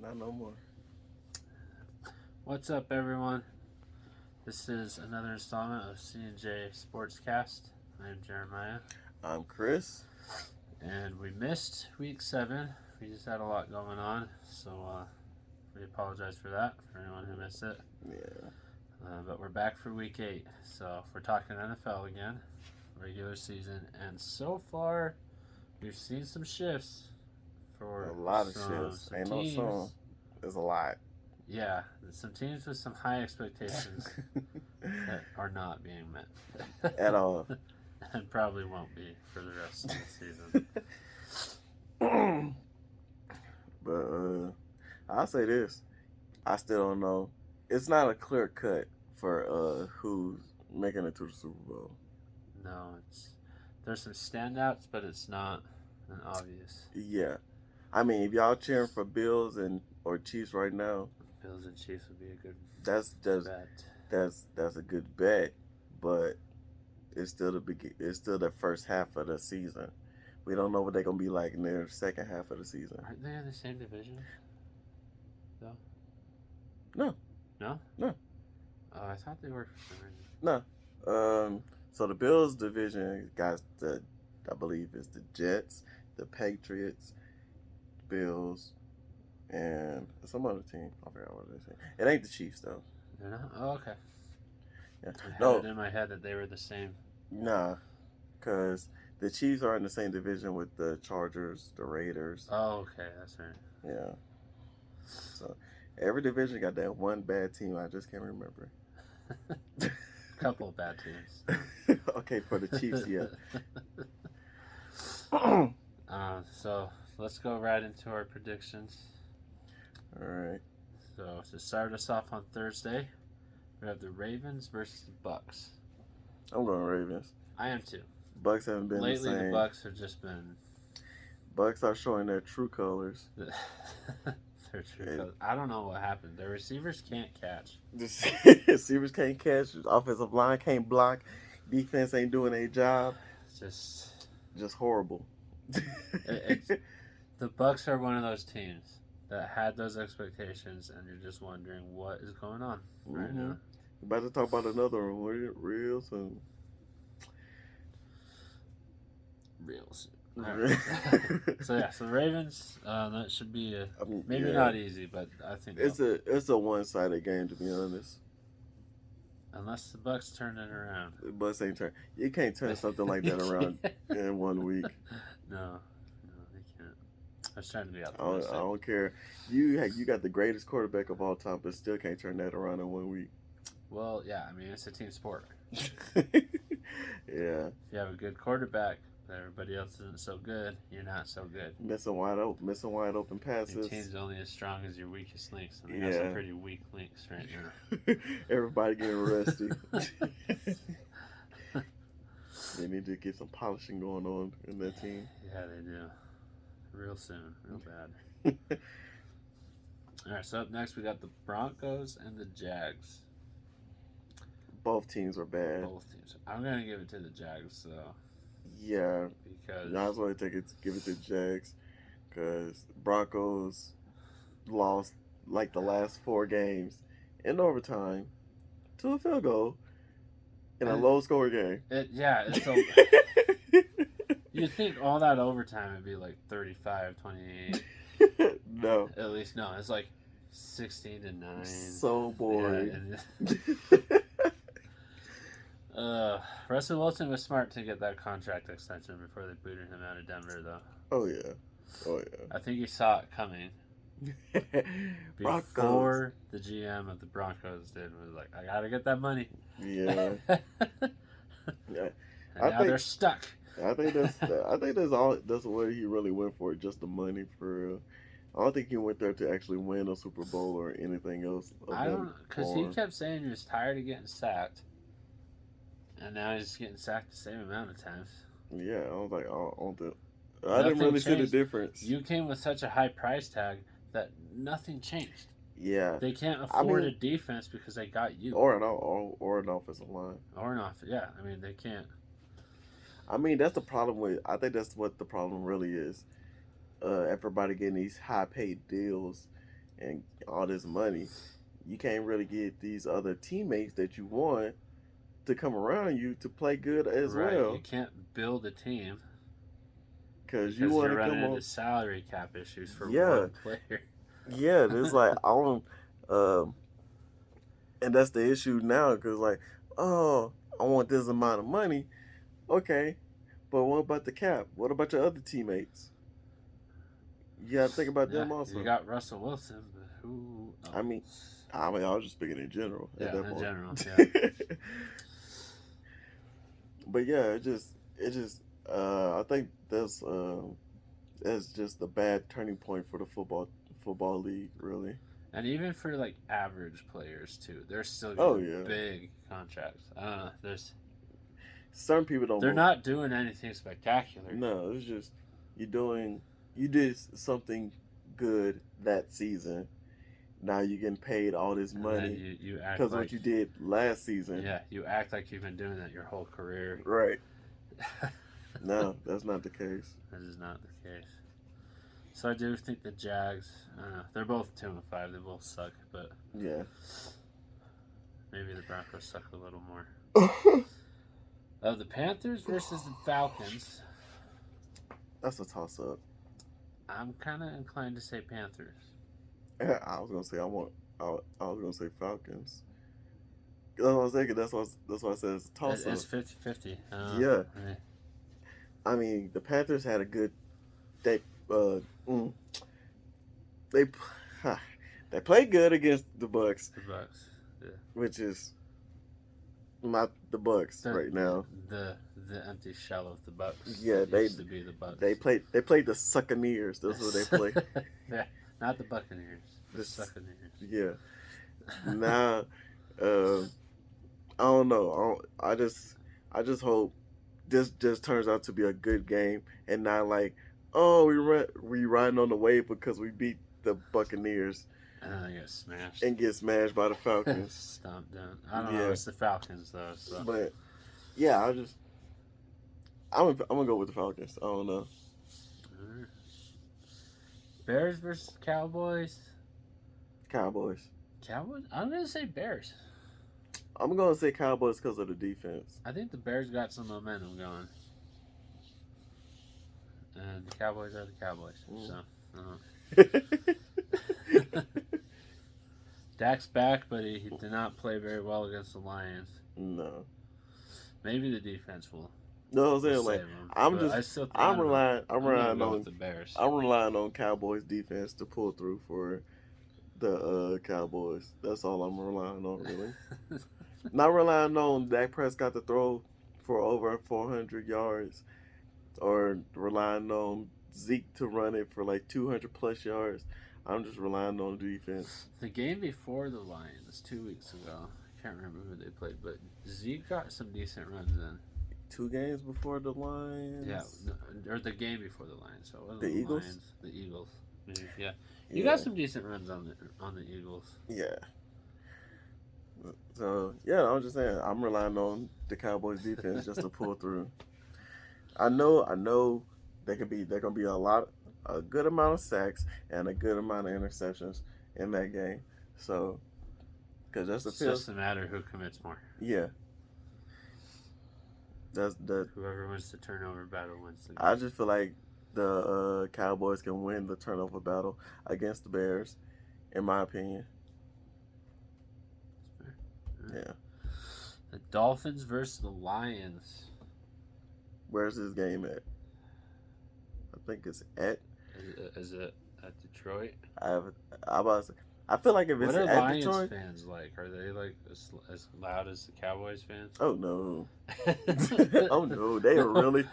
Not no more. What's up, everyone? This is another installment of C&J Sportscast. I'm Jeremiah, I'm Chris. and we missed week 7. We just had a lot going on, so we apologize for that, for anyone who missed it. Yeah. But we're back for week 8, so we're talking NFL again, regular season, and so far we've seen some shifts for A lot of shifts. some Ain't teams. no song. There's a lot. Yeah, some teams with some high expectations that are not being met At all. and probably won't be for the rest of the season. But I'll say this. I still don't know. It's not a clear cut for who's making it to the Super Bowl. No, there's some standouts, but it's not an obvious. Yeah. I mean, if y'all cheering for Bills or Chiefs right now, Bills and Chiefs would be a good bet. That's a good bet, but it's still the first half of the season. We don't know what they're gonna be like in their second half of the season. Aren't they in the same division? Though? No. No? No. Oh, I thought they were for some reason. No. So the Bills division got I believe is the Jets, the Patriots, Bills, and some other team. I forgot what they say. It ain't the Chiefs though. They're not? Oh, okay. Yeah. I had No. it in my head that they were the same. Nah, because the Chiefs are in the same division with the Chargers, the Raiders. Oh, okay, that's right. Yeah. So every division got that one bad team. I just can't remember. Couple of bad teams. Okay, for the Chiefs, yeah. So let's go right into our predictions. All right. So to start us off on Thursday, we have the Ravens versus the Bucks. I'm going Ravens. I am too. Bucks haven't been Lately, the same. the Bucks have just been. Bucks are showing their true colors. Their true colors. I don't know what happened. Their receivers can't catch. The receivers can't catch. Offensive line can't block. Defense ain't doing their job. It's just horrible. The Bucks are one of those teams that had those expectations, and you're just wondering what is going on right now. About to talk about another one real soon. Real soon. Right. So the Ravens, that should be maybe not easy, but I think it's a one-sided game, to be honest. Unless the Bucks turn it around. The Bucks ain't turn. You can't turn something like that around in 1 week. No, they can't. I was trying to be optimistic. I don't care. You got the greatest quarterback of all time, but still can't turn that around in 1 week. Well, yeah, I mean, it's a team sport. Yeah. If you have a good quarterback, but everybody else isn't so good, you're not so good. Missing wide open passes. Your team's only as strong as your weakest links, and they have some pretty weak links right now. Everybody getting rusty. They need to get some polishing going on in that team. Yeah, they do. Real soon. Real bad. All right, so up next we got the Broncos and the Jags. Both teams are bad. Both teams. I'm going to give it to the Jags, though. Yeah. Because I was going to give it to Jags because Broncos lost like the last 4 games in overtime to a field goal in a low-score game. You'd think all that overtime would be like 35-28. No. At least, no. It's like 16-9. So boring. Russell Wilson was smart to get that contract extension before they booted him out of Denver, though. Oh, yeah. I think he saw it coming. Before the GM of the Broncos was like, I gotta get that money. Yeah. Yeah. And now they're stuck. I think that's what he really went for, just the money for real. I don't think he went there to actually win a Super Bowl or anything else. I don't, because he kept saying he was tired of getting sacked, and now he's getting sacked the same amount of times. Yeah, I was like, I didn't really see the difference. You came with such a high price tag that nothing changed. Yeah, they can't afford a defense because they got you, or an offensive line, Yeah, I mean they can't. I mean that's the problem with. I think that's what the problem really is. Everybody getting these high paid deals, and all this money, you can't really get these other teammates that you want to come around you to play good as well. You can't build a team Because you because want you're to running come into on. salary cap issues for Yeah, one player. yeah. It's like, I don't. And that's the issue now because, like, oh, I want this amount of money. Okay, but what about the cap? What about your other teammates? You got to think about Yeah, them you also. got Russell Wilson, but who else? I mean, I was just speaking in general at Yeah, that in point. general, yeah. But yeah, I think that's just a bad turning point for the football league, really. And even for like average players too, they're still Oh getting yeah, big contracts. I don't know. certain people don't They're move. not doing anything spectacular. No, it's just you doing you did something good that season. Now you're getting paid all this And then money you act because of like what you did last season. yeah, you act like you've been doing that your whole career. Right. No, that's not the case. That is not the case. So I do think the Jags. I don't know. They're both 2-5. They both suck, but Yeah. maybe the Broncos suck a little more. The Panthers versus the Falcons. That's a toss up. I'm kind of inclined to say Panthers. I was gonna say I was gonna say Falcons. That's what I was thinking. That's why I said it's a toss up. It's 50-50. Yeah. I mean, the Panthers had a good. They they they played good against the Bucks. The Bucks. Yeah. Which is not the Bucks right now. The empty shell of the Bucks. Yeah, they used to be the Bucks. They played the Succaneers. That's what they play. Yeah, not the Buccaneers. The Succaneers. Yeah. Now, I don't know. I just hope this just turns out to be a good game and not like, oh, we riding on the wave because we beat the Buccaneers. And then they get smashed. And get smashed by the Falcons. Stomped down. I don't know. It's the Falcons though. So. But yeah, I'm gonna go with the Falcons. I don't know. Right. Bears versus Cowboys. Cowboys. Cowboys? I'm gonna say Bears. I'm gonna say Cowboys because of the defense. I think the Bears got some momentum going. And the Cowboys are the Cowboys. So, Dak's back, but he did not play very well against the Lions. No. Maybe the defense will. No, I'm saying like I'm relying on the Bears. I'm relying on Cowboys defense to pull through for the Cowboys. That's all I'm relying on, really. Not relying on Dak Prescott to throw for over 400 yards, or relying on Zeke to run it for like 200 plus yards. I'm just relying on defense. The game before the Lions 2 weeks ago, I can't remember who they played, but Zeke got some decent runs in. 2 games before the Lions? Yeah, or the game before the Lions. So it wasn't the Eagles? Lions, the Eagles. Maybe, yeah. You got some decent runs on the Eagles. Yeah. So, yeah, I'm just saying, I'm relying on the Cowboys defense just to pull through. I know there gonna be a good amount of sacks and a good amount of interceptions in that game. So, because that's the It's just a matter who commits more. Yeah. Whoever wins the turnover battle wins the game. I just feel like the Cowboys can win the turnover battle against the Bears, in my opinion. Yeah. The Dolphins versus the Lions. Where's this game at? I think it's at. Is it at Detroit? I feel like if it's what are at Lions Detroit, fans like? Are they like as loud as the Cowboys fans? Oh no! Oh no! They are really.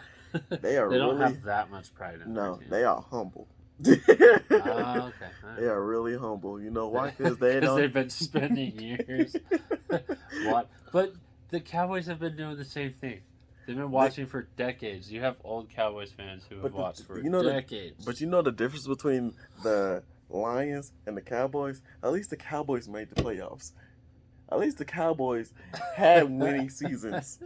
They don't have that much pride in No, their team. they are humble. Okay. Right. They are really humble. You know why? Because they've been spending years. What? But the Cowboys have been doing the same thing. They've been watching for decades. You have old Cowboys fans who have watched for decades. But you know the difference between the Lions and the Cowboys? At least the Cowboys made the playoffs. At least the Cowboys had winning seasons.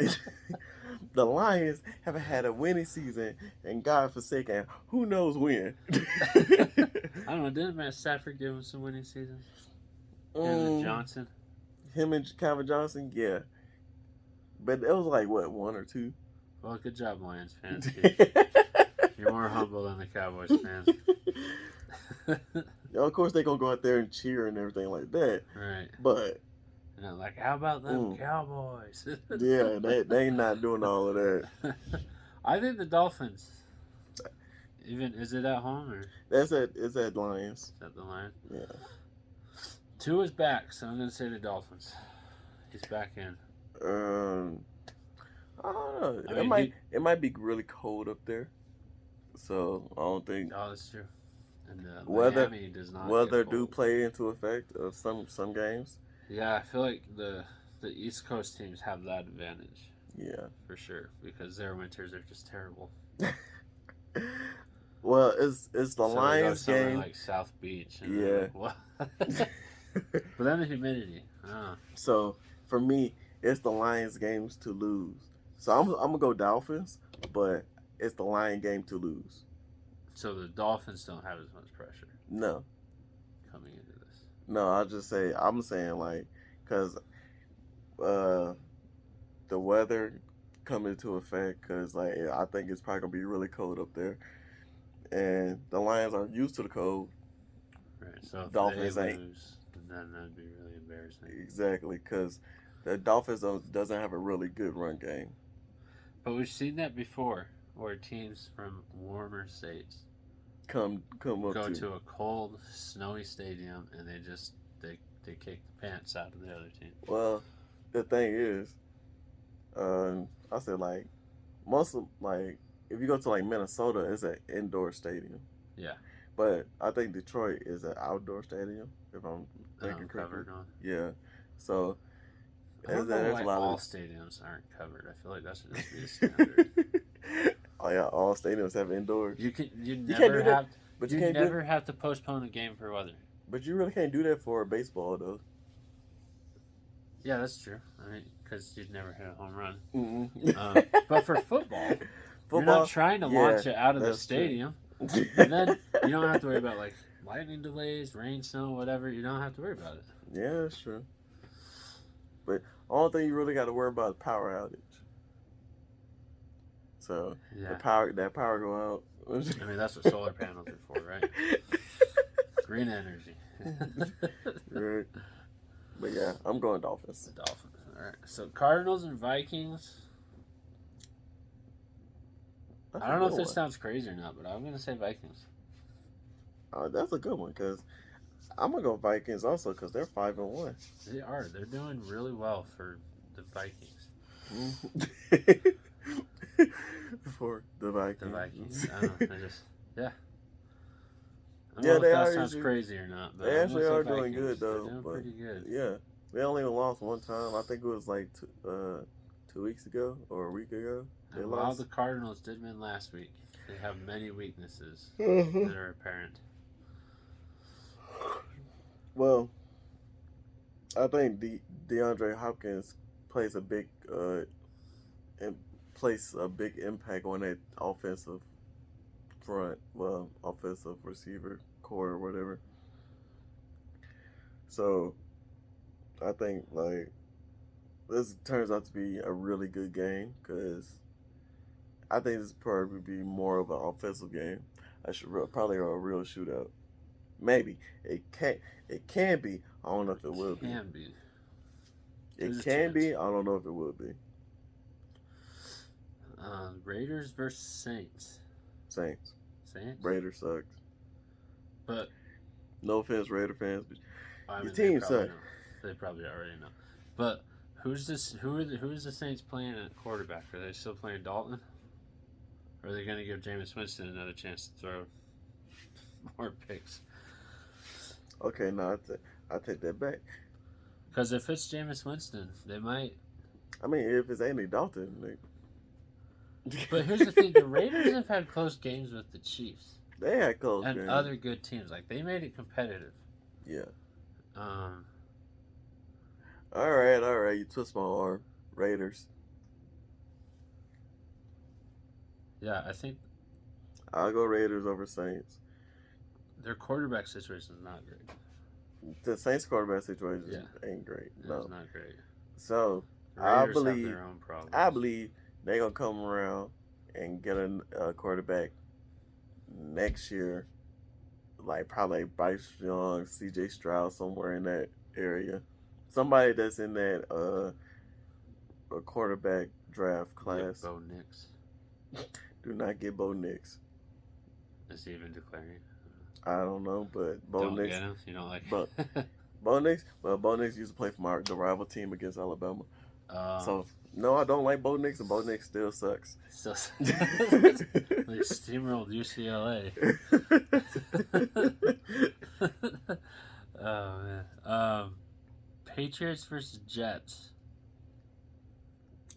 The Lions haven't had a winning season, and God forsaken, who knows when. I don't know. Didn't Matt Stafford give him some winning seasons? Him and Johnson. Him and Calvin Johnson, yeah. But it was like what, 1 or 2? Well, good job, Lions fans. You're more humble than the Cowboys fans. Of course, they're gonna go out there and cheer and everything like that. Right. But like, how about them Cowboys? Yeah, they ain't not doing all of that. I think the Dolphins. Even is it at home or? It's at Lions. Is that the Lions? Yeah. Tua's back, so I'm gonna say the Dolphins. He's back in. I don't know. It might be really cold up there, so I don't think. Oh, that's true. And Miami does not. Weather do play into effect of some games. Yeah, I feel like the East Coast teams have that advantage. Yeah, for sure, because their winters are just terrible. Well, it's the Lions game. Like South Beach. Yeah. But then the humidity. So for me, it's the Lions games to lose. So I'm gonna go Dolphins, but it's the Lion game to lose. So the Dolphins don't have as much pressure. No. Coming into this. No, I'm saying like, cause the weather come into effect, cause like I think it's probably gonna be really cold up there, and the Lions are used to the cold. Right. So if Dolphins they ain't. lose, then that'd be really embarrassing. Exactly, cause the Dolphins doesn't have a really good run game. But we've seen that before, where teams from warmer states go to a cold, snowy stadium, and they kick the pants out of the other team. Well, the thing is, I said like most of like if you go to like Minnesota, it's an indoor stadium. Yeah. But I think Detroit is an outdoor stadium, if I'm thinking correctly. Yeah. So I don't know why all stadiums aren't covered. I feel like that should just be the standard. Oh yeah, all stadiums have indoors. You never have to postpone a game for weather. But you really can't do that for baseball though. Yeah, that's true. I mean, because you'd never hit a home run. Mm-hmm. But for football, you're not trying to launch it out of the stadium. And then you don't have to worry about like lightning delays, rain, snow, whatever. You don't have to worry about it. Yeah, that's true. But only thing you really got to worry about is power outage. So that power go out. I mean, that's what solar panels are for, right? Green energy. Right. But yeah, I'm going Dolphins. The Dolphins. All right. So Cardinals and Vikings. I don't know if this sounds crazy or not, but I'm going to say Vikings. That's a good one because I'm going to go Vikings also because they're 5-1. They are. They're doing really well for the Vikings. For the Vikings. The Vikings. I don't know. I don't know if that sounds crazy or not. But they actually are doing good, though. They're doing pretty good. Yeah. They only lost one time. I think it was like 2 weeks ago or a week ago. And while the Cardinals did win last week, they have many weaknesses that are apparent. Well, I think DeAndre Hopkins plays a big impact on that offensive front, offensive receiver core or whatever. So, I think like this turns out to be a really good game because I think this probably be more of an offensive game. Probably a real shootout. Maybe it can be. I don't know if it will be. It can be. I don't know if it will be. Raiders versus Saints. Saints. Raiders sucks. But no offense, Raider fans, but your team sucks. They probably already know. But who's this? Who is the Saints playing at quarterback? Are they still playing Dalton? Or are they going to give Jameis Winston another chance to throw more picks? Okay, no, I take that back. Because if it's Jameis Winston, they might. I mean, if it's Andy Dalton. But here's the thing: the Raiders have had close games with the Chiefs. They had close games. And other good teams. Like, they made it competitive. Yeah. All right. You twist my arm. Raiders. Yeah, I think. I'll go Raiders over Saints. Their quarterback situation is not great. The Saints quarterback situation Yeah. ain't great. It's No. not great. So The Raiders have believe- their own problems. I believe they're gonna come around and get a quarterback next year, like probably Bryce Young, C.J. Stroud, somewhere in that area. Somebody that's in that a quarterback draft class. Bo Nix. Do not get Bo Nix. Is he even declaring? I don't know, but Bo Don't Nix. get him. You don't like. But Bo Nix. Well, Bo Nix used to play for the rival team against Alabama. So no, I don't like Bo Nix, and Bo Nix still sucks. So they steamrolled UCLA. Oh man. Patriots versus Jets.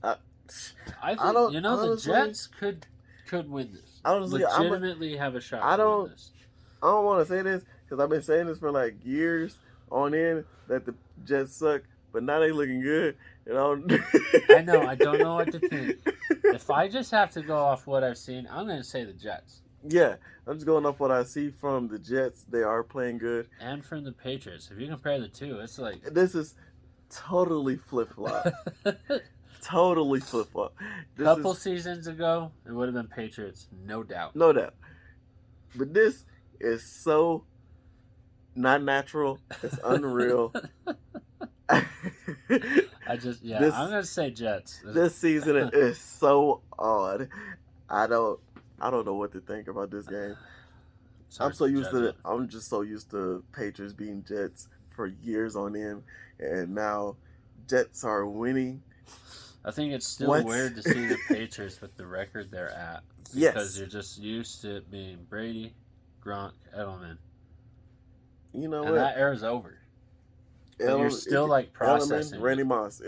I think don't- the honestly- Jets could win this. Honestly, legitimately have a shot to win this. I don't want to say this because I've been saying this for like years on end that the Jets suck, but now they looking good. And I know. I don't know what to think. If I just have to go off what I've seen, I'm going to say the Jets. Yeah, I'm just going off what I see from the Jets. They are playing good. And from the Patriots. If you compare the two, it's like... This is totally flip-flop. Totally flip-flop. Couple seasons ago, it would have been Patriots, no doubt. No doubt. But this is so not natural. It's unreal. I'm gonna say Jets. This season is so odd. I don't know what to think about this game. I'm just so used to Patriots beating Jets for years on end, and now Jets are winning. I think it's still weird to see the Patriots with the record they're at. Because you're just used to it being Brady, Gronk, Edelman. You know and what? that era's over. But you're still like processing. Edelman, Randy Moss.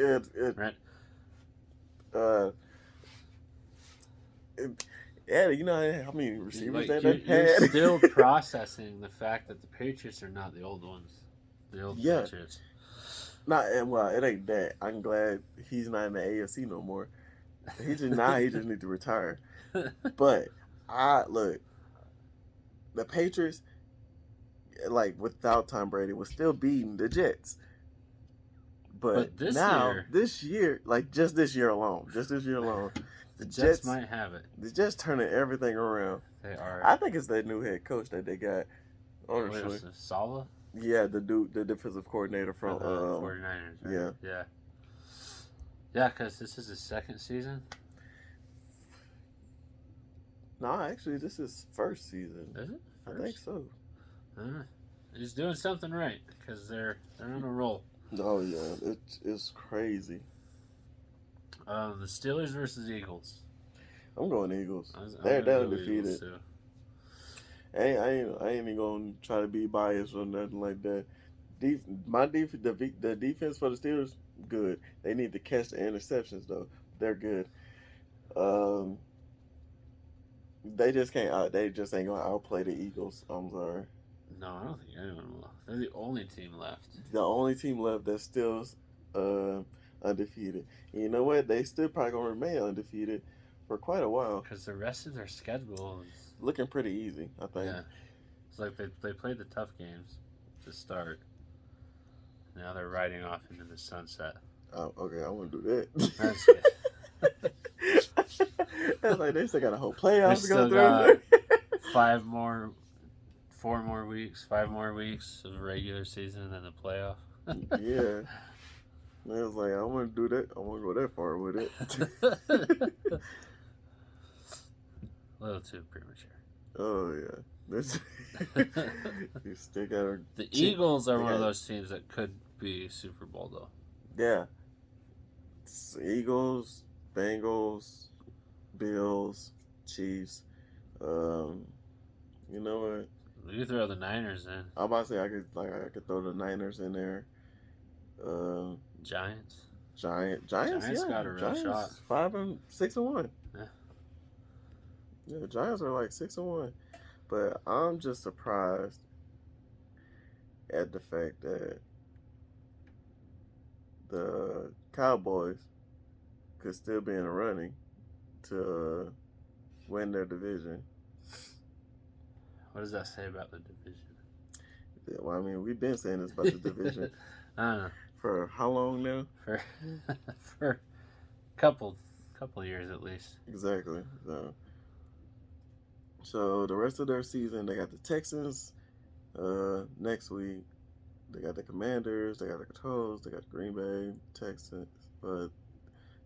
Yeah, you know how many receivers they had? You're still processing the fact that the Patriots are not the old ones. The old Patriots. It ain't that. I'm glad he's not in the AFC no more. He just need to retire. But look, the Patriots, like without Tom Brady, was still beating the Jets. But this year, like just this year alone, the Jets might have it. The Jets turning everything around. They are. I think it's their new head coach that they got. Honestly, Saleh? Yeah, the defensive coordinator from the 49ers. Right? Yeah. Yeah, because this is his second season. No, actually, this is first season. Is it? I think so. He's doing something right because they're on a roll. Oh yeah, it's crazy. The Steelers versus Eagles. I'm going Eagles. They're undefeated. I ain't even gonna try to be biased or nothing like that. The defense for the Steelers, good. They need to catch the interceptions though. They're good. They just can't. They just ain't gonna outplay the Eagles. I'm sorry. No, I don't think anyone will. They're the only team left. The only team left that's still undefeated. And you know what? They still probably gonna remain undefeated for quite a while. Because the rest of their schedule is looking pretty easy, I think. Yeah, it's like they played the tough games to start. Now they're riding off into the sunset. Oh, okay. I want to do that. That's good. That's like they still got a whole playoffs to go through. 5 more weeks of regular season and then the playoff. Yeah. I was like, I want to do that. I want to go that far with it. A little too premature. Oh yeah. You still got the Eagles are one of those teams that could be Super Bowl though. Yeah. It's Eagles, Bengals, Bills, Chiefs. You know what? You throw the Niners in. I'm about to say I could throw the Niners in there. Giants. Giants got a real shot. 6-1. Yeah, the Giants are like 6-1. But I'm just surprised at the fact that the Cowboys could still be in the running to win their division. What does that say about the division? Yeah, well, I mean, we've been saying this about the division I don't know. for how long now? For a couple years at least. Exactly. So the rest of their season, they got the Texans next week. They got the Commanders. They got the Colts. They got the Green Bay, Texans,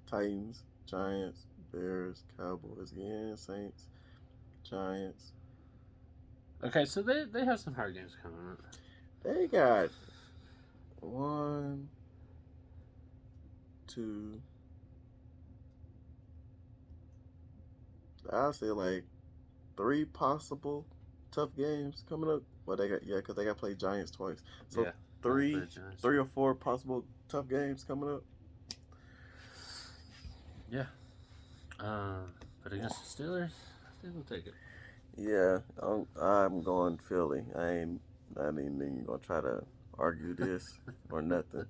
Titans, Giants, Bears, Cowboys again, Saints, Giants. Okay, so they have some hard games coming up. They got 1, 2. I'll say like 3 possible tough games coming up. Well, because they got to play Giants twice. So Yeah, three or 4 possible tough games coming up. Yeah. But against the Steelers, I think we'll take it. Yeah, I'm going Philly. I ain't even gonna try to argue this or nothing.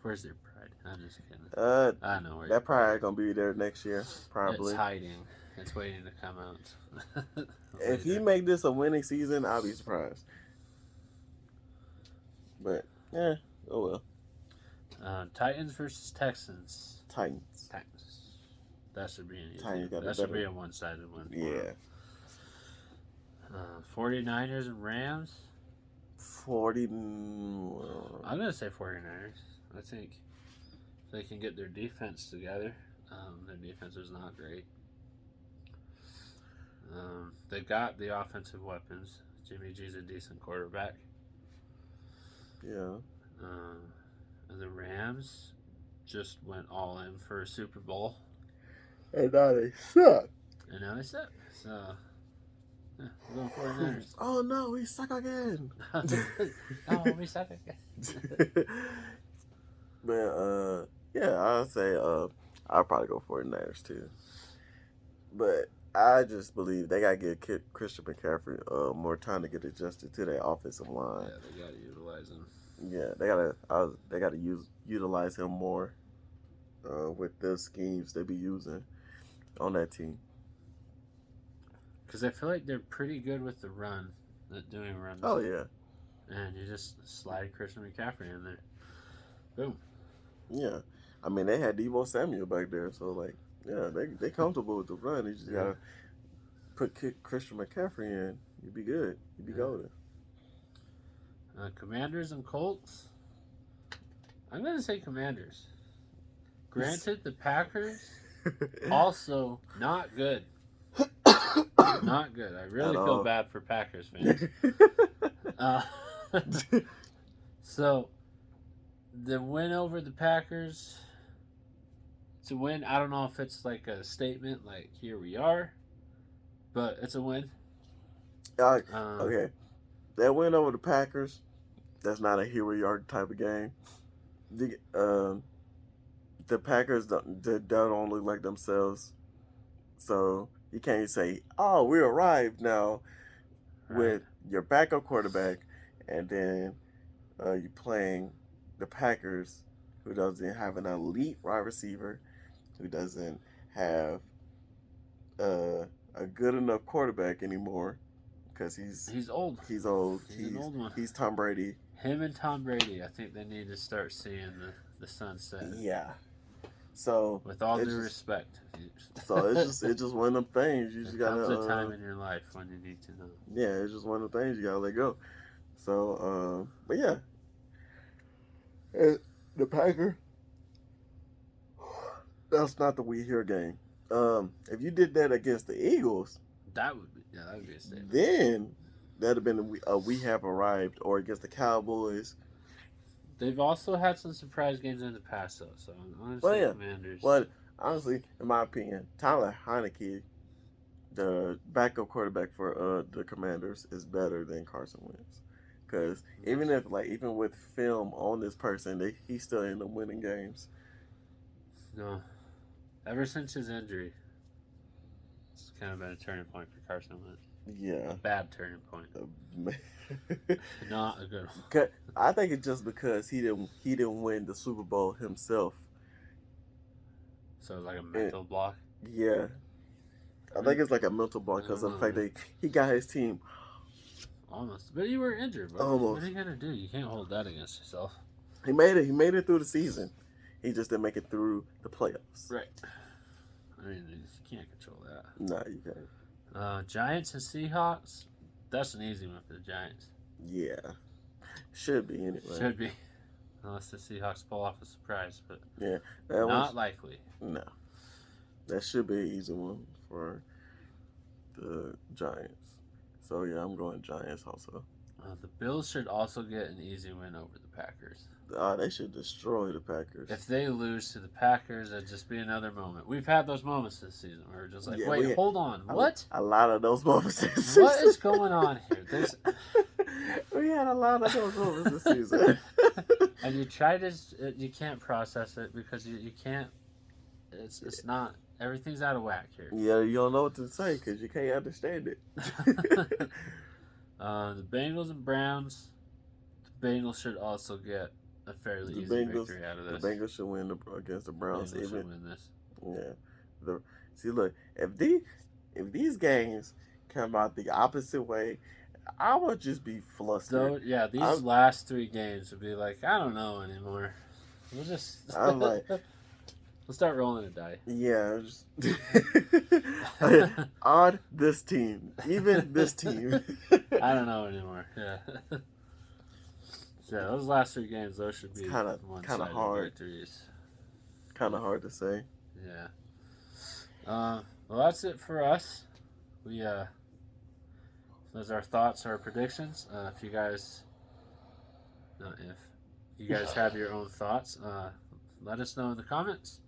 Where's their pride? I'm just kidding. I know where that pride gonna be there next year, probably. It's hiding. It's waiting to come out. If he make this a winning season, I'll be surprised. But yeah, oh well. Titans versus Texans. Titans. That should be an easy. Titans got that should be a one-sided win. Yeah. 49ers and Rams. 40. I'm gonna say 49ers. I think they can get their defense together. Their defense is not great. They got the offensive weapons. Jimmy G's a decent quarterback. Yeah. And the Rams just went all in for a Super Bowl. And now they suck. So, yeah, we're going 49ers. Oh no, we suck again. We suck again. But yeah, I'll say I'll probably go 49ers too. But I just believe they gotta give Christian McCaffrey more time to get adjusted to their offensive line. Yeah, they gotta utilize him. Yeah, they gotta utilize him more with the schemes they be using on that team. Because I feel like they're pretty good with the run, doing runs. Oh yeah. And you just slide Christian McCaffrey in there. Boom. Yeah, I mean they had Deebo Samuel back there, so like yeah, they comfortable with the run. You just gotta put Christian McCaffrey in. You'd be good. You'd be golden. Commanders and Colts. I'm gonna say Commanders. Granted, the Packers also not good. Not good. I really feel bad for Packers fans. So, the win over the Packers, it's a win. I don't know if it's like a statement, like, here we are, but it's a win. Okay. That win over the Packers, that's not a here we are type of game. The Packers don't look like themselves. So, you can't say, oh, we arrived now with your backup quarterback, and then you're playing the Packers, who doesn't have an elite wide receiver, who doesn't have a good enough quarterback anymore, because he's old. He's old. He's an old one. He's Tom Brady. Him and Tom Brady, I think they need to start seeing the sunset. Yeah. So with all due respect. So it's just one of them things you just gotta. There's a time in your life when you need to know. Yeah, it's just one of the things you gotta let go. So, but yeah, the Packer. That's not the we here game. If you did that against the Eagles, that would be a statement. Then that'd have been we have arrived, or against the Cowboys. They've also had some surprise games in the past, though. So honestly, Commanders. Well, honestly, in my opinion, Tyler Heineke, the backup quarterback for the Commanders, is better than Carson Wentz. Because even with film on this person, he still end up winning games. No, ever since his injury, it's kind of been a turning point for Carson Wentz. Yeah, a bad turning point. Not a good one. I think it's just because he didn't win the Super Bowl himself. So it's like a mental block. Yeah, I think it's like a mental block because of the fact that he got his team almost. But you were injured, bro. almost. What are you gonna do? You can't hold that against yourself. He made it. He made it through the season. He just didn't make it through the playoffs. Right. I mean, you can't control that. Nah, you can't. Giants and Seahawks. That's an easy one for the Giants. Yeah, should be anyway. Should be, unless the Seahawks pull off a surprise, but Yeah, not likely. No, that should be an easy one for the Giants. So yeah, I'm going Giants also. The Bills should also get an easy win over the Packers. They should destroy the Packers. If they lose to the Packers, it'd just be another moment. We've had those moments this season where we're just like, wait, hold on, what? A lot of those moments this season. What is going on here? We had a lot of those moments this season. And you try to, you can't process it because you can't, it's not, everything's out of whack here. Yeah, you don't know what to say because you can't understand it. The Bengals and Browns. The Bengals should also get a fairly easy victory out of this. The Bengals should win against the Browns. Bengals should win this. Yeah. See, look, if these games come out the opposite way, I would just be flustered. So, these last 3 games would be like, I don't know anymore. We'll just. I'm like. We'll start rolling a die. Yeah. Odd this team. Even this team. I don't know anymore. Yeah. So those last 3 games, those should be kind of hard. Victories. Kind of hard to say. Yeah. Well, that's it for us. Those are our thoughts, our predictions. If you guys have your own thoughts, let us know in the comments.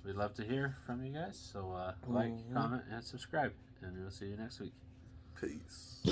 We'd love to hear from you guys. So like, comment, and subscribe. And we'll see you next week. Peace.